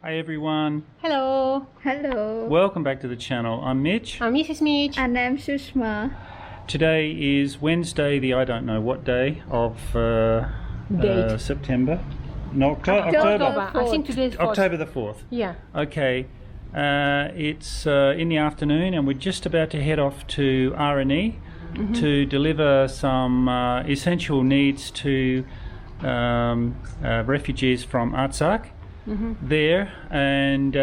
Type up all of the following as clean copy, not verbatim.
Hi everyone. Hello. Hello. Welcome back to the channel. I'm Mitch. I'm Mrs. Mitch. And I'm Sushma. Today is Wednesday, the I don't know what day of September. No, October. I think today is 4th. October the 4th. Yeah. Okay. It's in the afternoon and we're just about to head off to Areni to deliver some essential needs to refugees from Artsakh there, and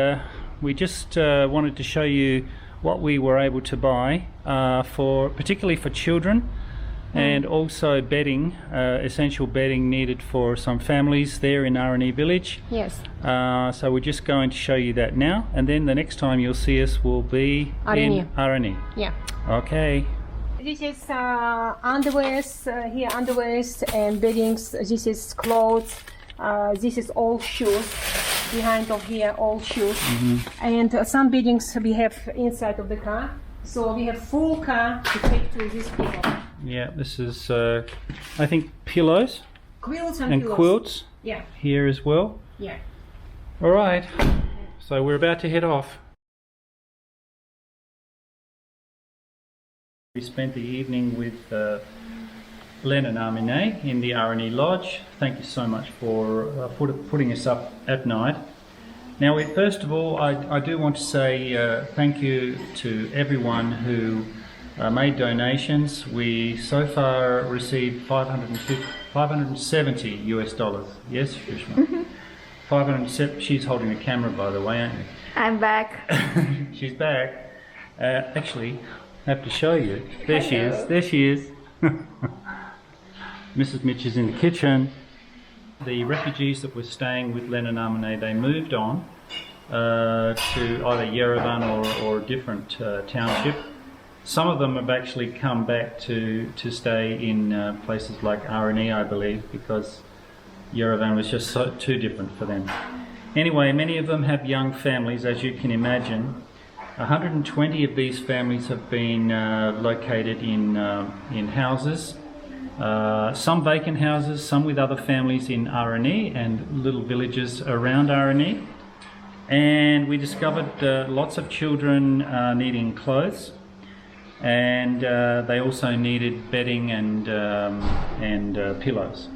we just wanted to show you what we were able to buy particularly for children, and also bedding, essential bedding needed for some families there in Areni village. Yes. So we're just going to show you that now, and then the next time you'll see us will be Areni. in Areni. Yeah. Okay. This is underwears, here underwears and beddings. This is clothes. This is all shoes. Behind of here, all shoes. And some beddings we have inside of the car. So we have full car to take to these people. Yeah, this is I think pillows Quilts and pillows. quilts. Yeah. Here as well. Yeah. All right. So we're about to head off. We spent the evening with Len and Armenian in the Areni Lodge. Thank you so much for putting us up at night. Now, first of all, I do want to say thank you to everyone who made donations. We so far received $570 US. Yes, Shushma? 570. She's holding the camera, by the way, aren't you? I'm back. She's back. Actually, I have to show you. There she is. There she is. Mrs. Mitch is in the kitchen. The refugees that were staying with Len and Armenian, they moved on to either Yerevan or a different township. Some of them have actually come back to stay in places like Areni, I believe, because Yerevan was just too different for them. Anyway, many of them have young families, as you can imagine. 120 of these families have been located in houses, some vacant houses, some with other families in Areni and little villages around Areni. And we discovered lots of children needing clothes, and they also needed bedding and pillows.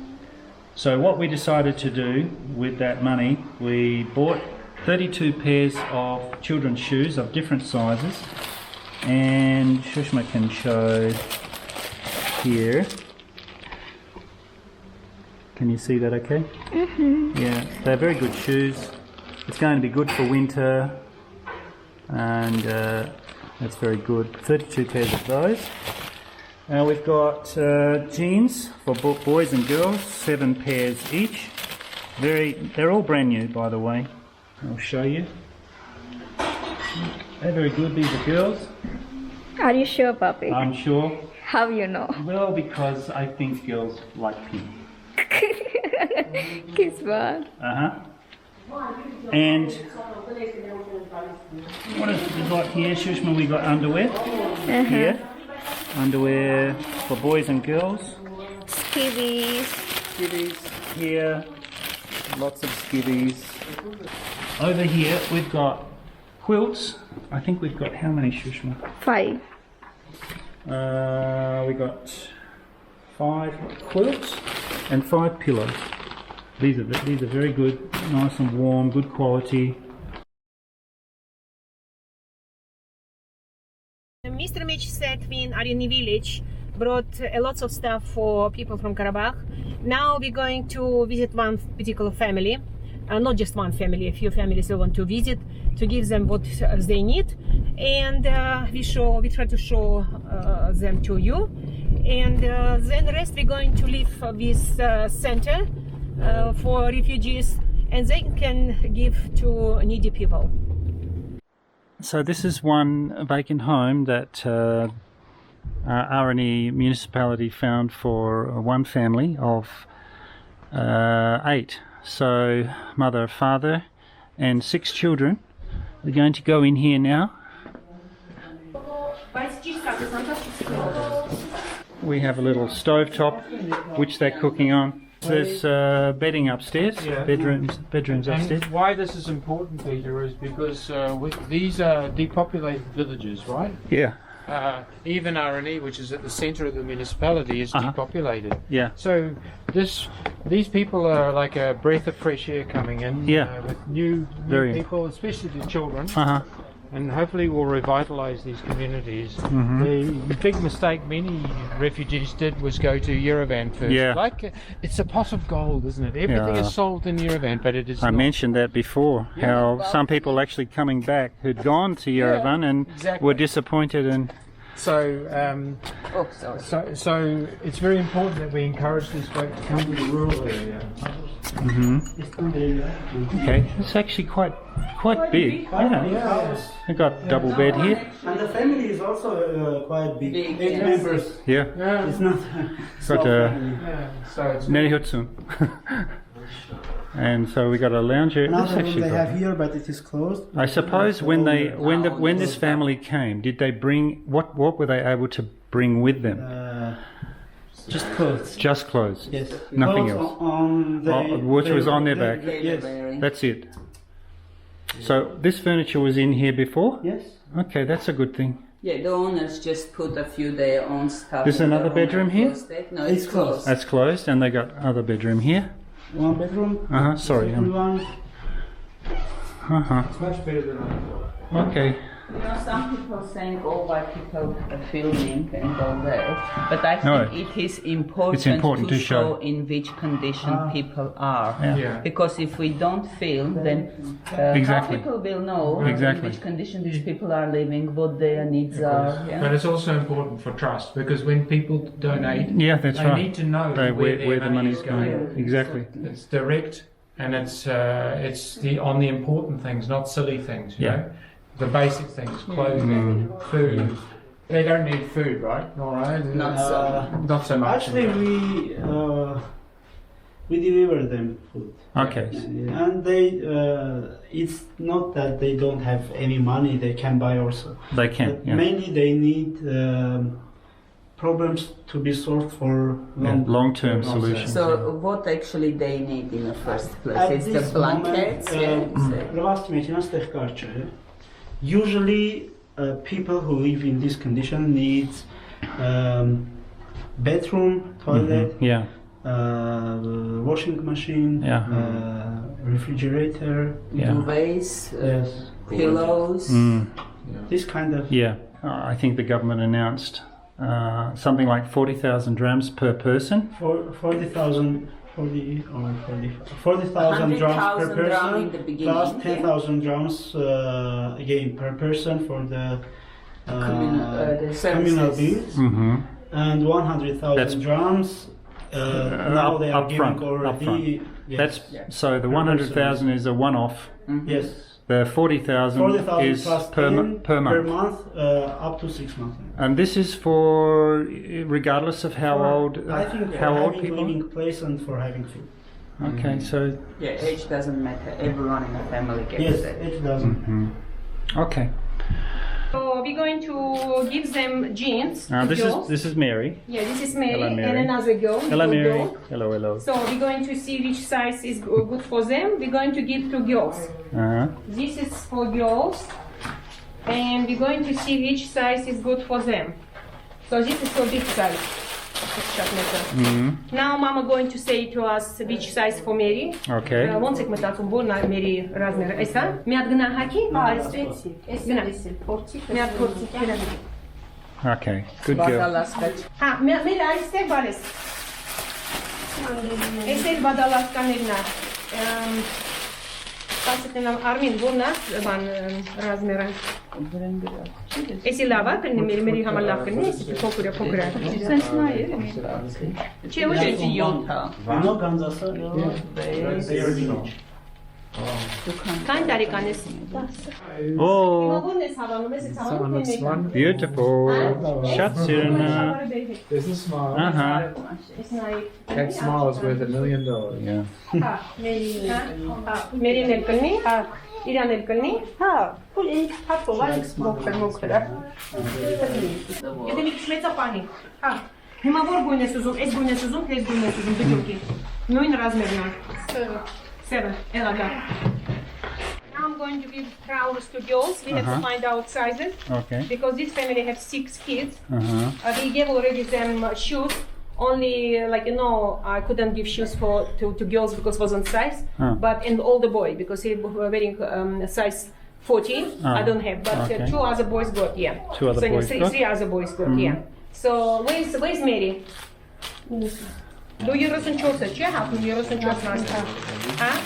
So what we decided to do with that money, we bought 32 pairs of children's shoes of different sizes, and Shushma can show here. Can you see that okay? Yeah, they're very good shoes. It's going to be good for winter, and that's very good. 32 pairs of those. We've got jeans for boys and girls, 7 pairs each. They're all brand new, by the way. I'll show you. They're very good. These are girls. Are you sure, Papi? I'm sure. How you know? Well, because I think girls like pink. Kiss bad. And what have we got here, Shushma? We got underwear here. Underwear for boys and girls. Skivvies. Skivvies here. Lots of skivvies. Over here we've got quilts. I think we've got how many, Shushma? 5. We got 5 quilts and 5 pillows. These are very good, nice and warm, good quality. Mr. Mitch said we in Areni village brought a lots of stuff for people from Karabakh. Now we're going to visit one particular family. Not just one family, a few families we want to visit to give them what they need, and we try to show them to you, and then the rest we're going to leave this center for refugees, and they can give to needy people. So this is one vacant home that Areni municipality found for one family of 8. So mother, father and 6 children. We're going to go in here now. We have a little stove top which they're cooking on. There's bedding upstairs, Yeah. bedrooms upstairs. And why this is important, Peter, is because these are depopulated villages, right? Yeah, Even Areni, which is at the centre of the municipality, is depopulated. yeah. So these people are like a breath of fresh air coming in. Yeah. With new Very. people, especially the children, Uh-huh. and hopefully will revitalise these communities. Mm-hmm. The big mistake many refugees did was go to Yerevan first. Yeah. Like it's a pot of gold, isn't it? Everything Yeah. is sold in Yerevan, but it is I not. mentioned that before, how some people actually coming back who'd gone to Yerevan and exactly. were disappointed and So, so it's very important that we encourage these folk to come to the rural area. okay, it's actually quite big. Yeah. I got double bed here. And the family is also quite big. 8 members. Yeah, It's not. got Yeah, so it's Nerihotsun. And so we got a lounge here. This Another room actually they have got, here, but it is closed. I suppose when this family came, did they bring what were they able to bring with them? Just clothes. Just clothes. Yes. Nothing Clothes else. On Which was on their back. Yes. That's it. So this furniture was in here before? Yes. Okay, that's a good thing. Yeah, the owners just put a few their own stuff. There's in another their own bedroom here? closet. No, It's it's closed. closed. That's closed, and they got other bedroom here. 1 bedroom. Sorry. Second one. it's much better than I thought. Okay. You know, some people saying, oh, why people are filming and all that. But I No, think it is important, it's important to show. in which condition people are. Yeah. Because if we don't film, then Exactly. how people will know Exactly. in which condition these people are living, what their needs are. But Yeah? it's also important for trust because when people donate, Yeah, that's they right. need to know Where their the money money's is going. Exactly. It's direct and it's on the important things, not silly things. You Yeah. know? The basic things, clothing, food. They don't need food, right? All right. Not so much. Actually, we deliver them food. Okay. And they, it's not that they don't have any money they can buy also. They can. But Yeah. mainly they need problems to be solved for Long-term solutions. So what actually they need in the first place? At It's the this blankets? moment, usually people who live in this condition need bedroom, toilet, Yeah. washing machine, Yeah. refrigerator, Yeah. Duvets, yes, pillows. this kind of. Yeah. I think the government announced something like 40,000 drams per person. 40,000 drums per 100,000 drum person, in the beginning, plus yeah. 10,000 drums again per person for the The communal services. bills, Mm-hmm. and 100,000 That's- drums. Now they are up giving front, already. up front. Yes. That's so the 100,000 is a one-off. Yes. The 40,000 40,000 is plus per 10 per month. up to 6 months. And this is for regardless of how old I think how for old having people. living place and for having food. Okay, so Yeah, age doesn't matter. Everyone in the family gets Yes, it. it doesn't. okay. So we're going to give them jeans. to girls. This is Mary. Yeah, this is Mary, Hello, Mary. and another girl. Hello, little Mary. girl. Hello. So we're going to see which size is good for them. We're going to give to girls. Uh-huh. This is for girls, and we're going to see which size is good for them. So this is for big size. Now Mama going to say to us which size for Mary. Okay. Ոնց եք մտածում որ նա Mary ռազմերը, էսա։ Մի հատ գնա հակի, այսպեսի։ Գնա։ Մի հատ փորձի գնա։ Okay. Good girl. Բադալասկաչ. Հա, մեր այստեղ բալես։ Էսել բադալասկաներն է։ Կասետնամ Արմին որնա բան ռազմերը։ Էսի լավ է, կլինի Մերի համար լավ կլինի, էսի փոքր է։ Սենց նայ է։ Չէ, ոչ է Յոնթա. Vano Ganzasa. Քան տարեկան ես։ Oh, Որն ես հավանում, ես հավանում։ beautiful. Shatsirna. There's a smile. Uh-huh. That smile is worth $1 million. Yeah. Հա, Մերին էլ կլինի, հա, իրան էլ կլինի, հա, ու ինձ հատով այլ մոքր է։ Եթե մի քիչ մեծա պանի, հա, հիմա որ գույն ես ուզում, այս գույն ես ուզում, թե այս գույն ես ուզում, դուք Ну in размерно. 7. Ela, да. Now I'm going to give trousers to girls. We have to find out sizes. Okay. Because this family has 6 kids. Uh-huh. We gave already them shoes. Only I couldn't give shoes to girls because wasn't size. But and all the boy because he were wearing size 14. I don't have, but okay. 2 other boys got. Yeah. Two other boys got? 3 other boys got. Yeah. So where's Mary? Do you listen to us? Check out. Do you listen to us? Huh?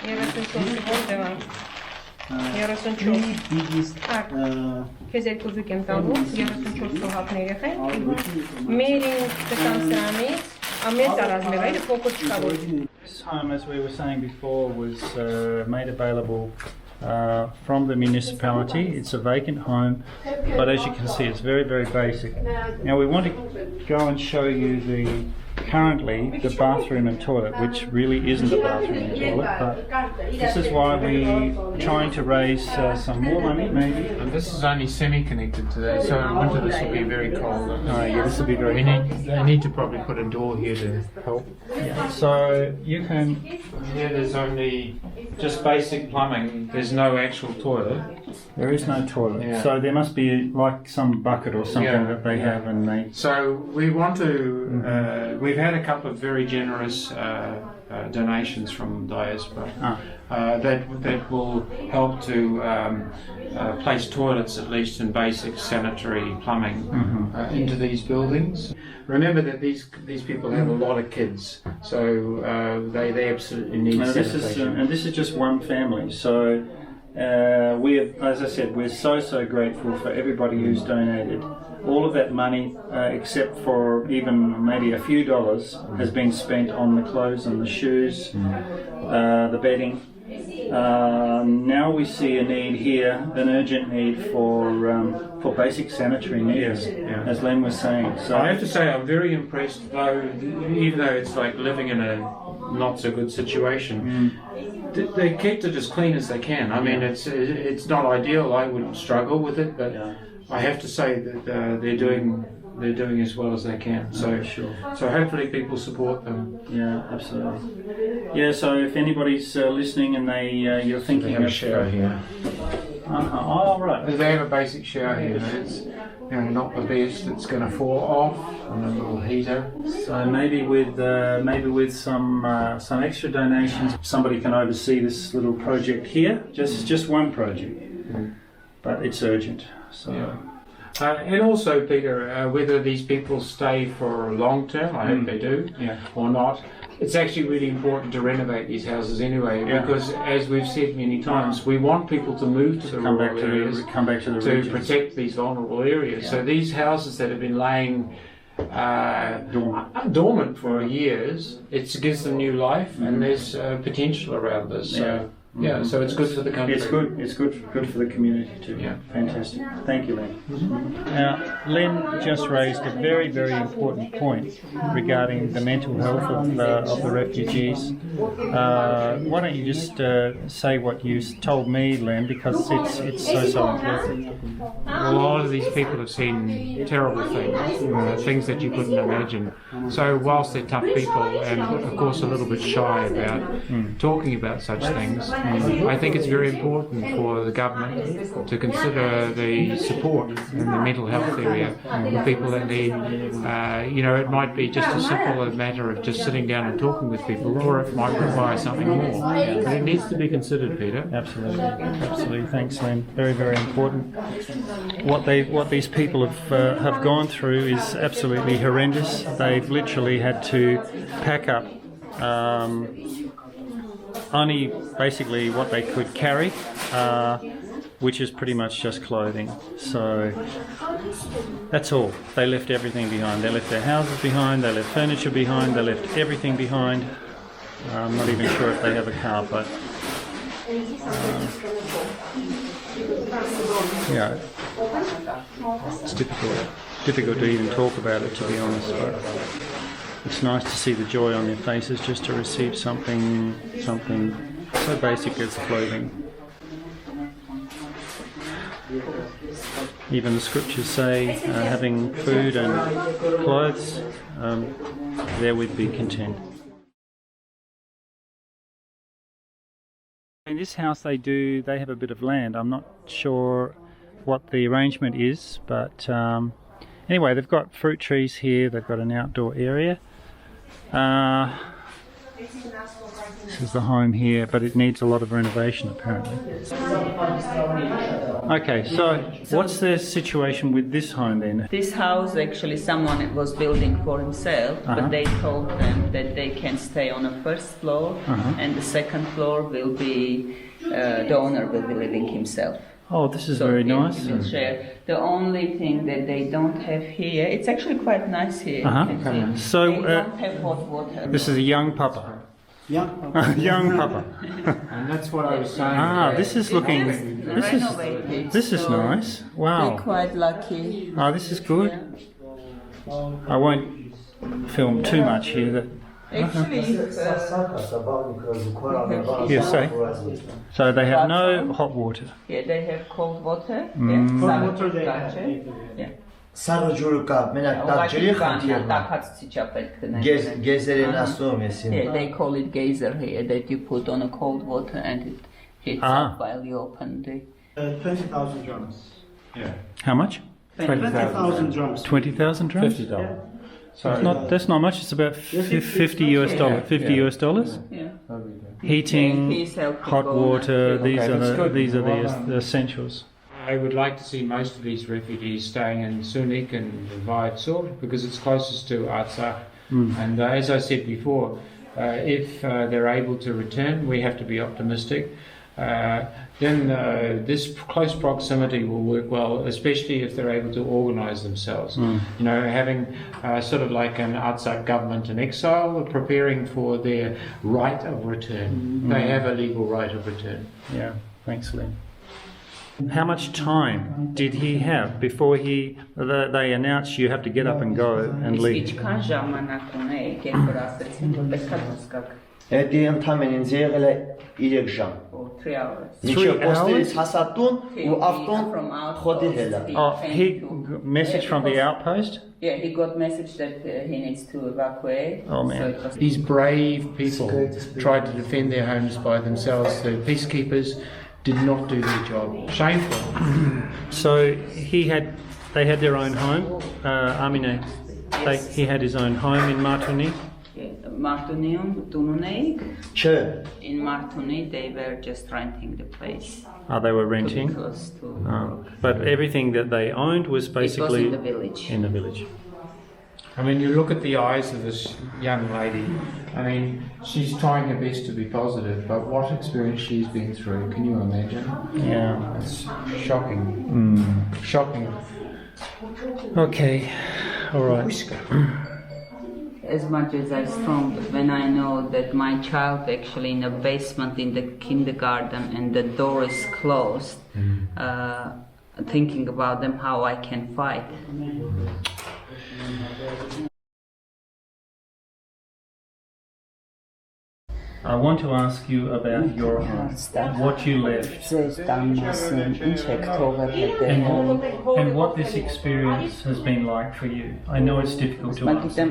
Я рассунчу. Я рассунчу. Так. Хозяйку выкинь там. Я рассунчу слугав нерехай. Меринг там срами. А мета размера или покупка. This home, as we were saying before, was made available from the municipality. It's a vacant home, but as you can see, it's very, very basic. Now we want to go and show you currently the bathroom and toilet, which really isn't a bathroom and toilet, but this is why we're trying to raise some more money, maybe. And this is only semi-connected today, so in winter this will be very cold. Yeah, this will be very They need to probably put a door here to help. Yeah. So you can. Here there's only just basic plumbing. There's no actual toilet. There is no toilet, Yeah. so there must be like some bucket or something Yeah, that they have, and they. So we want to. We've had a couple of very generous donations from diaspora that will help to place toilets, at least in basic sanitary plumbing, into these buildings. Remember that these people have a lot of kids, so they absolutely need sanitation. And this is just one family, so. As I said, we're so grateful for everybody who's donated. All of that money, except for even maybe a few dollars, has been spent on the clothes and the shoes, the bedding. Now we see a need here, an urgent need for basic sanitary needs, as Len was saying. So I have to say I'm very impressed, though, even though it's like living in a not so good situation. They kept it as clean as they can. I mean, it's not ideal. I would struggle with it, but I have to say that they're doing as well as they can. So so hopefully people support them. Yeah, absolutely. Yeah. So if anybody's listening and you're thinking They have a shower here. Oh, right. They have a basic shower here. It's not the best. It's going to fall off, and a little heater. So maybe with some extra donations, somebody can oversee this little project here. Just one project, but it's urgent. So. And also, Peter, whether these people stay for long term, I hope they do, or not. It's actually really important to renovate these houses anyway, because as we've said many times, we want people to move to the rural areas, come back to the to regions. protect these vulnerable areas. So these houses that have been laying dormant for years, it gives them new life, and there's potential around this. So. Yeah, so it's good for the country. It's good for the community too. Yeah. Fantastic. Thank you, Len. Now, Len just raised a very, very important point regarding the mental health of the refugees. Why don't you just say what you told me, Len, because it's so important. Well, a lot of these people have seen terrible things, things that you couldn't imagine. So whilst they're tough people and of course a little bit shy about talking about such things, I think it's very important for the government to consider the support in the mental health area for people that need, it might be just a simple matter of just sitting down and talking with people, or it might require something more. But it needs to be considered, Peter. Absolutely. Thanks, Len. Very, very important. What these people have gone through is absolutely horrendous. They've literally had to pack up only basically what they could carry, which is pretty much just clothing. So that's all. They left everything behind. They left their houses behind, they left furniture behind, they left everything behind. I'm not even sure if they have a car, but it's difficult to even talk about it, to be honest, but it's nice to see the joy on their faces just to receive something so basic as clothing. even the scriptures say, having food and clothes, therewith be content. In this house they have a bit of land. I'm not sure what the arrangement is, but anyway, they've got fruit trees here, they've got an outdoor area. This is the home here, but it needs a lot of renovation apparently. Okay, so what's the situation with this home then? This house actually someone was building for himself, but they told them that they can stay on the first floor and the second floor will be, the owner will be living himself. Oh, this is very nice. He will share. The only thing that they don't have here, it's actually quite nice here. You can see. So they don't have hot water. this is a young papa. Yeah. Young papa. And that's what I was saying. This is looking. This is nice. Wow. They're quite lucky. This is good. I won't film too much here. Actually, Yes, say. So they have no hot water. yeah, they have cold water. Cold water they have. Yeah. Yeah, they call it geyser here, that you put on a cold water and it heats up while you open the... 20,000 drums. Yeah. How much? 20,000 drums. 20,000 drums? $50. So that's not much. It's about $50 US dollars. $50 US. Yeah. Heating, hot water. These are the essentials. I would like to see most of these refugees staying in Sunik and Vaidsor because it's closest to Artsakh. And as I said before, if they're able to return, we have to be optimistic. Then this close proximity will work well, especially if they're able to organise themselves. You know, having sort of like an Artsakh government in exile, preparing for their right of return. They have a legal right of return. Yeah, thanks, Lynn. How much time did he have before they announced you have to get up and go and leave? For 3 hours. 3 hours? He message from the outpost? Yeah, he got message that he needs to evacuate. Oh man. So it was These brave people tried to defend their homes by themselves. The peacekeepers did not do their job. Shameful. So they had their own home. Armenian. He had his own home in Martuni. Martunium, Tununeik. Sure. In Martuni, they were just renting the place. They were renting. Close to. But everything that they owned was basically it was in the village. In the village. I mean, you look at the eyes of this young lady. I mean, she's trying her best to be positive, but what experience she's been through, can you imagine? Yeah. It's shocking. Shocking. Okay. All right. As much as I strong, but when I know that my child actually in a basement in the kindergarten and the door is closed, thinking about them, how I can fight. I want to ask you about your home, what you left, and what this experience has been like for you. I know it's difficult to answer.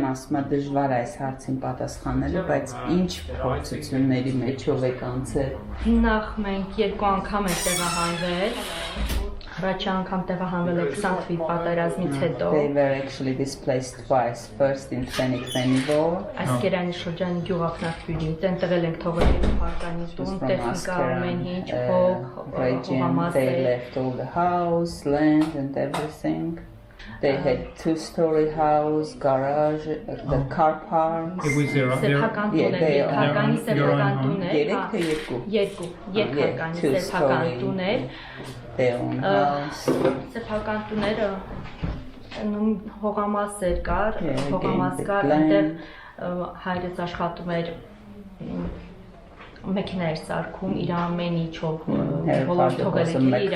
Նախ մենք երկու անգամ ենք տեղահանվել, առաջի անգամ տեղահանվել ենք 20 թվականի պատերազմից հետո։ They were actually displaced twice, first in 2024. Այս կերանի շրջանի գյուղակնարդյունի տեն տվել ենք թողել երկու հարկանի տուն, տեխնիկա, ամեն ինչ, փող, They left all the house, land and everything. They had 2-story house, garage, the car park. It was their own երկհարկանի սեփական տուներ, երկհարկանի 2-story. սեփական տուներ, Their own house. սեփական տուները հողամասեր կար, Yeah, հողամաս again, կար, the այնտեղ հայրս աշխատում էր մեքենա էր սարքում, իր ամեն ինչով բոլոր թողել էր իր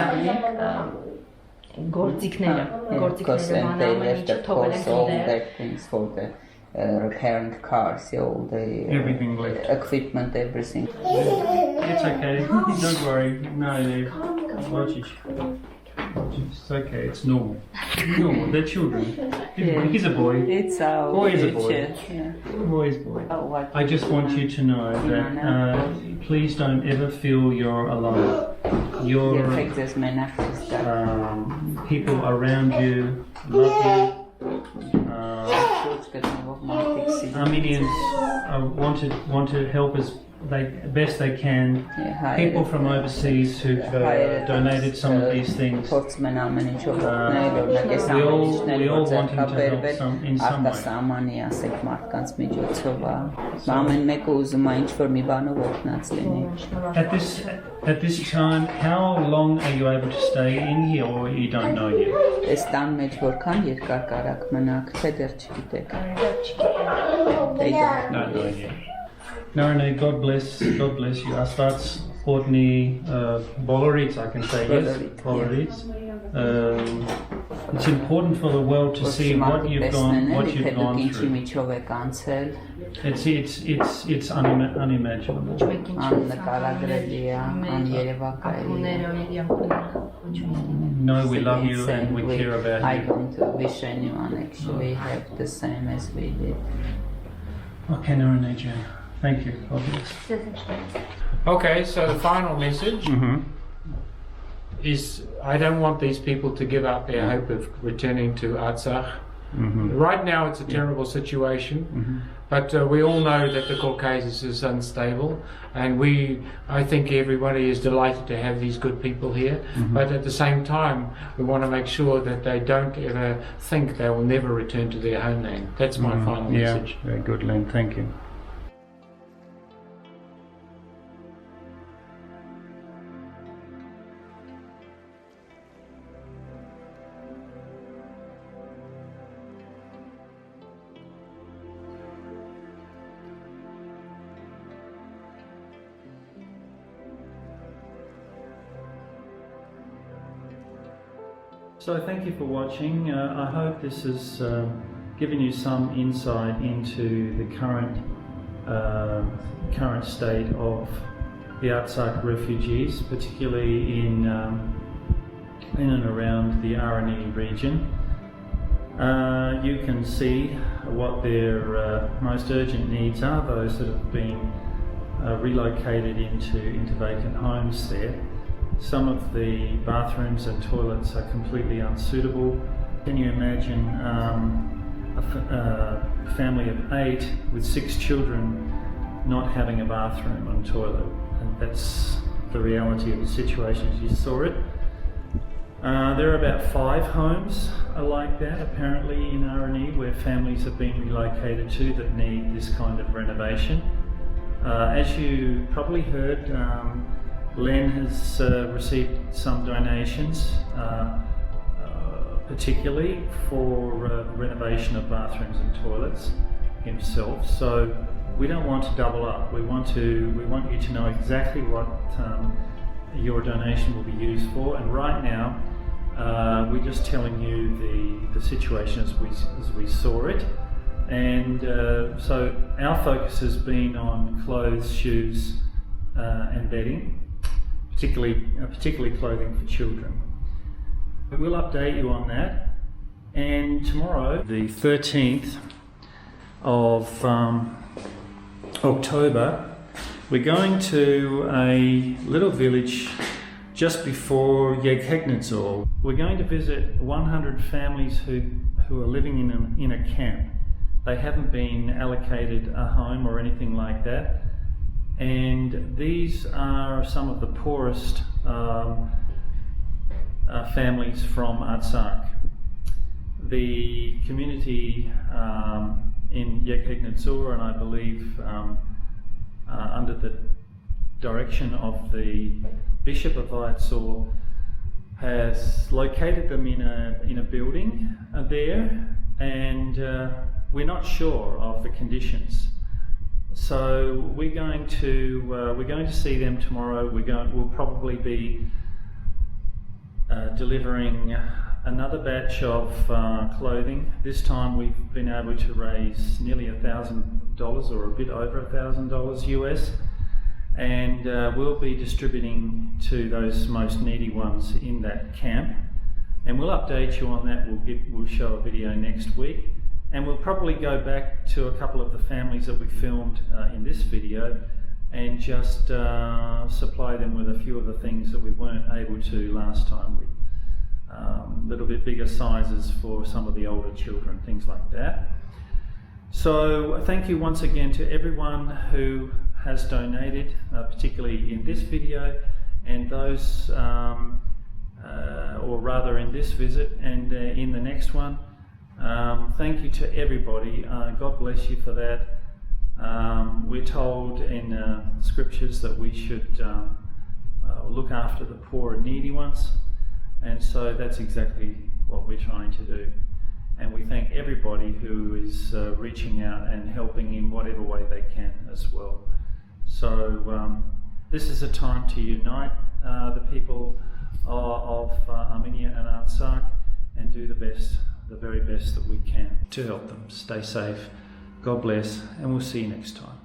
գործիքները And they left, of թողել course, են all դեր։ their things for the repairing cars, all the Everything left. equipment, everything. It's okay. Don't worry. No, watch it. It's okay, it's normal. Normal, they're children. He's a boy. It's our Boy is a boy. Yeah. Boy is boy. Oh, what I just want you to know that please don't ever feel you're alone. You're people around you love you. Armenians want to help as best they can. People from overseas who've donated some of these things. We all want him to help in some way. At this time, how long are you able to stay in here, or you don't know yet? They don't know yet. Areni, God bless you. Astats, Ortni, Bolorits, I can say yes. Bolorits. It's important for the world to see what you've gone through. It's unimaginable. No, we love you and we care about you. I don't wish anyone actually have the same as we did. Okay, Areni, thank you. God bless. Okay, so the final message is I don't want these people to give up their hope of returning to Artsakh. Right now it's a terrible situation, but we all know that the Caucasus is unstable, and I think everybody is delighted to have these good people here, but at the same time we want to make sure that they don't ever think they will never return to their homeland. That's my final message. Very good, Len, thank you. So thank you for watching. I hope this has given you some insight into the current state of the Artsakh refugees, particularly in and around the Areni region. You can see what their most urgent needs are, those that have been relocated into vacant homes there. Some of the bathrooms and toilets are completely unsuitable. Can you imagine a family of 8 with 6 children not having a bathroom and toilet? And that's the reality of the situation as you saw it. There are about 5 homes like that apparently in Areni where families have been relocated to that need this kind of renovation. As you probably heard, Len has received some donations, particularly for renovation of bathrooms and toilets himself. So we don't want to double up. We want you to know exactly what your donation will be used for. And right now, we're just telling you the situation as we saw it. And so our focus has been on clothes, shoes, and bedding. Particularly clothing for children. We'll update you on that, and tomorrow, the 13th of October, we're going to a little village just before Yekhegnadzor. We're going to visit 100 families who are living in a camp. They haven't been allocated a home or anything like that. And these are some of the poorest families from Artsakh. The community in Yekhegnadzor, and I believe under the direction of the Bishop of Artsakh, has located them in a building there, and we're not sure of the conditions. So we're going to see them tomorrow. We'll probably be delivering another batch of clothing. This time we've been able to raise nearly $1,000 or a bit over $1,000 US, and we'll be distributing to those most needy ones in that camp. And we'll update you on that. We'll show a video next week, and we'll probably go back to a couple of the families that we filmed in this video and just supply them with a few of the things that we weren't able to last time. Little bit bigger sizes for some of the older children, things like that. So thank you once again to everyone who has donated, particularly in this video, and those, or rather in this visit and in the next one. Thank you to everybody. God bless you for that. We're told in scriptures that we should look after the poor and needy ones, and so that's exactly what we're trying to do. And we thank everybody who is reaching out and helping in whatever way they can as well. So this is a time to unite the people of Armenia and Artsakh and do the very best that we can to help them. Stay safe, God bless, and we'll see you next time.